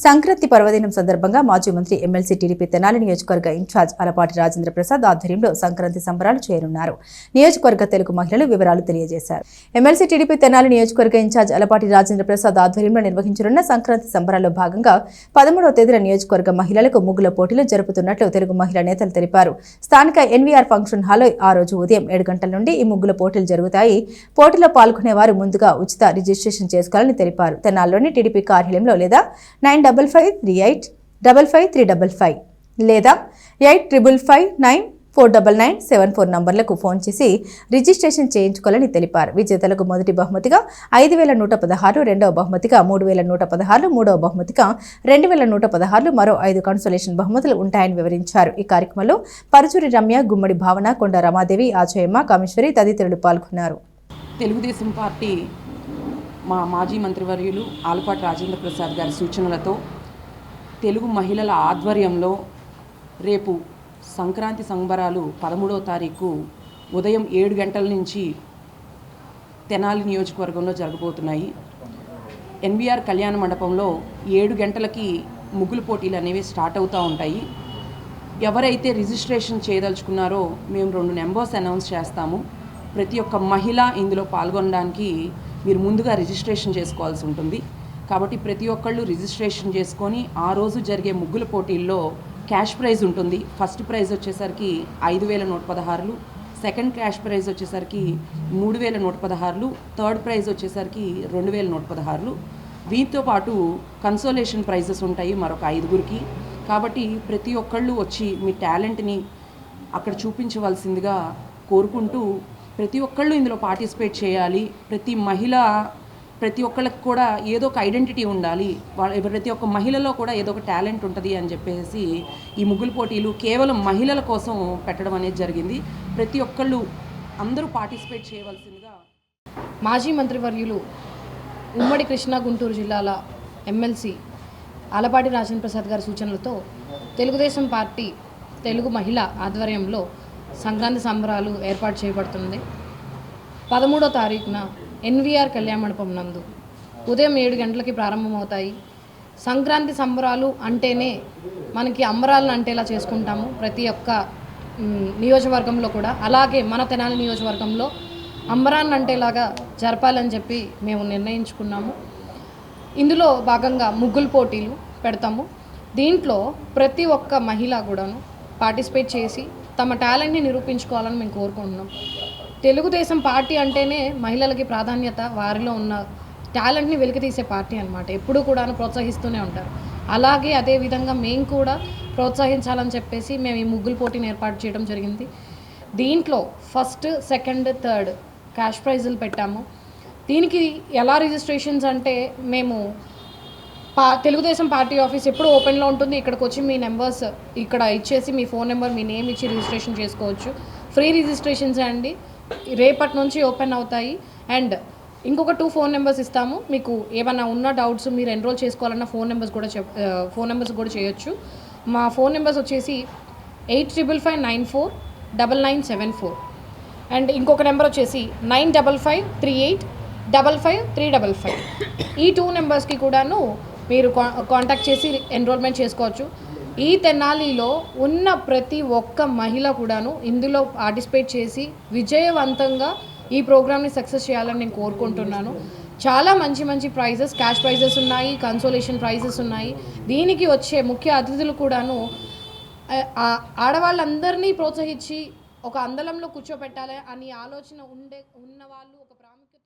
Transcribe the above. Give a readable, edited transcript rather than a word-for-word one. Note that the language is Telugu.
సంక్రాంతి పర్వదినం సందర్భంగా మాజీ మంత్రి ఎమ్మెల్సీ టీడీపీ తెనాలి నియోజకవర్గ ఇన్ఛార్జ్ అలపాటి రాజేంద్ర ప్రసాద్ ఆధ్వర్యంలో సంక్రాంతి సంబరాలు చేరున్నారు. నియోజకవర్గ తెలుగు మహిళలు వివరాలు తెలియజేశారు. ఎమ్మెల్సీ టీడీపీ తెనాలి నియోజకవర్గ ఇన్ఛార్జ్ అలపాటి రాజేంద్ర ప్రసాద్ ఆధ్వర్యంలో నిర్వహించనున్న సంక్రాంతి సంబరాల్లో భాగంగా 13వ తేదీన నియోజకవర్గ మహిళలకు ముగ్గుల పోటీలు జరుపుతున్నట్లు తెలుగు మహిళా నేతలు తెలిపారు. స్థానిక ఎన్వీఆర్ ఫంక్షన్ హాల్లో ఆ రోజు ఉదయం 7 గంటల నుండి ఈ ముగ్గుల పోటీలు జరుగుతాయి. పోటీలో పాల్గొనే వారు ముందుగా ఉచిత రిజిస్ట్రేషన్ చేసుకోవాలని తెలిపారు. తెనాలిలోని టీడీపీ కార్యాలయంలో లేదా 9553855355 లేదా 8555949974 నంబర్లకు ఫోన్ చేసి రిజిస్ట్రేషన్ చేయించుకోవాలని తెలిపారు. విజేతలకు మొదటి బహుమతిగా 5116, రెండవ బహుమతిగా 3116, మూడవ బహుమతిగా 2116, మరో 5 కన్సోలేషన్ బహుమతులు ఉంటాయని వివరించారు. ఈ కార్యక్రమంలో పరుచూరి రమ్య, గుమ్మడి భావన, కొండ రమాదేవి, ఆచయమ్మ, కామేశ్వరి తదితరులు పాల్గొన్నారు. తెలుగుదేశం పార్టీ మాజీ మంత్రివర్యులు ఆలపాటి రాజేంద్ర ప్రసాద్ గారి సూచనలతో తెలుగు మహిళల ఆధ్వర్యంలో రేపు సంక్రాంతి సంబరాలు 13వ తారీఖు ఉదయం 7 గంటల నుంచి తెనాలి నియోజకవర్గంలో జరగబోతున్నాయి. ఎన్వీఆర్ కళ్యాణ మండపంలో 7 గంటలకి ముగ్గుల పోటీలు అనేవి స్టార్ట్ అవుతూ ఉంటాయి. ఎవరైతే రిజిస్ట్రేషన్ చేయదలుచుకున్నారో మేము 2 నెంబర్స్ అనౌన్స్ చేస్తాము. ప్రతి ఒక్క మహిళ ఇందులో పాల్గొనడానికి మీరు ముందుగా రిజిస్ట్రేషన్ చేసుకోవాల్సి ఉంటుంది. కాబట్టి ప్రతి ఒక్కళ్ళు రిజిస్ట్రేషన్ చేసుకొని ఆ రోజు జరిగే ముగ్గుల పోటీల్లో క్యాష్ ప్రైజ్ ఉంటుంది. ఫస్ట్ ప్రైజ్ వచ్చేసరికి 5116, సెకండ్ క్యాష్ ప్రైజ్ వచ్చేసరికి 3116, థర్డ్ ప్రైజ్ వచ్చేసరికి 2116. వీటితో పాటు కన్సోలేషన్ ప్రైజెస్ ఉంటాయి మరొక 5గురికి. కాబట్టి ప్రతి ఒక్కళ్ళు వచ్చి మీ టాలెంట్ని అక్కడ చూపించవలసిందిగా కోరుకుంటూ ప్రతి ఒక్కళ్ళు ఇందులో పార్టిసిపేట్ చేయాలి. ప్రతి ఒక్కళ్ళకి కూడా ఏదో ఒక ఐడెంటిటీ ఉండాలి. ప్రతి ఒక్క మహిళలో కూడా ఏదో ఒక టాలెంట్ ఉంటుంది అని చెప్పేసి ఈ ముగ్గుల పోటీలు కేవలం మహిళల కోసం పెట్టడం అనేది జరిగింది. ప్రతి ఒక్కళ్ళు అందరూ పార్టిసిపేట్ చేయవలసిందిగా మాజీ మంత్రివర్యులు ఉమ్మడి కృష్ణా గుంటూరు జిల్లాల ఎమ్మెల్సీ ఆలపాటి రాజేంద్ర ప్రసాద్ గారి సూచనలతో తెలుగుదేశం పార్టీ తెలుగు మహిళ ఆధ్వర్యంలో సంక్రాంతి సంబరాలు ఏర్పాటు చేయబడుతుంది. 13వ తారీఖున ఎన్వీఆర్ కళ్యాణ మండపం నందు ఉదయం 7 గంటలకి ప్రారంభమవుతాయి. సంక్రాంతి సంబరాలు అంటేనే మనకి అంబరాలను అంటేలా చేసుకుంటాము ప్రతి ఒక్క నియోజకవర్గంలో కూడా. అలాగే మన తెనాలి నియోజకవర్గంలో అంబరాన్ని అంటేలాగా జరపాలని చెప్పి మేము నిర్ణయించుకున్నాము. ఇందులో భాగంగా ముగ్గుల పోటీలు పెడతాము. దీంట్లో ప్రతి ఒక్క మహిళ కూడాను పార్టిసిపేట్ చేసి తమ టాలెంట్ని నిరూపించుకోవాలని మేము కోరుకుంటున్నాం. తెలుగుదేశం పార్టీ అంటేనే మహిళలకి ప్రాధాన్యత, వారిలో ఉన్న టాలెంట్ని వెలికితీసే పార్టీ అన్నమాట. ఎప్పుడూ కూడా ప్రోత్సహిస్తూనే ఉంటారు. అలాగే అదేవిధంగా మేము కూడా ప్రోత్సహించాలని చెప్పేసి మేము ఈ ముగ్గుల పోటీని ఏర్పాటు చేయడం జరిగింది. దీంట్లో ఫస్ట్, సెకండ్, థర్డ్ క్యాష్ ప్రైజులు పెట్టాము. దీనికి ఎలా రిజిస్ట్రేషన్స్ అంటే మేము తెలుగుదేశం పార్టీ ఆఫీస్ ఎప్పుడు ఓపెన్లో ఉంటుంది. ఇక్కడికి వచ్చి మీ నెంబర్స్ ఇక్కడ ఇచ్చేసి మీ ఫోన్ నెంబర్, మీ నేమ్ ఇచ్చి రిజిస్ట్రేషన్ చేసుకోవచ్చు. ఫ్రీ రిజిస్ట్రేషన్స్ అండి. రేపటి నుంచి ఓపెన్ అవుతాయి. అండ్ ఇంకొక 2 ఫోన్ నెంబర్స్ ఇస్తాము. మీకు ఏమైనా ఉన్న డౌట్స్ మీరు ఎన్రోల్ చేసుకోవాలన్న ఫోన్ నెంబర్స్ కూడా చేయొచ్చు. మా ఫోన్ నెంబర్స్ వచ్చేసి 8555949974 అండ్ ఇంకొక నెంబర్ వచ్చేసి 9553855355. ఈ 2 నెంబర్స్కి కూడాను మీరు కాంటాక్ట్ చేసి ఎన్రోల్మెంట్ చేసుకోవచ్చు. ఈ తెనాలిలో ఉన్న ప్రతి ఒక్క మహిళ కూడాను ఇందులో పార్టిసిపేట్ చేసి విజయవంతంగా ఈ ప్రోగ్రామ్ని సక్సెస్ చేయాలని నేను కోరుకుంటున్నాను. చాలా మంచి ప్రైజెస్, క్యాష్ ప్రైజెస్ ఉన్నాయి, కన్సోలేషన్ ప్రైజెస్ ఉన్నాయి. దీనికి వచ్చే ముఖ్య అతిథులు కూడాను ఆడవాళ్ళందరినీ ప్రోత్సహించి ఒక అందలంలో కూర్చోబెట్టాలి అని ఆలోచన ఉన్న వాళ్ళు, ఒక ప్రాముఖ్యత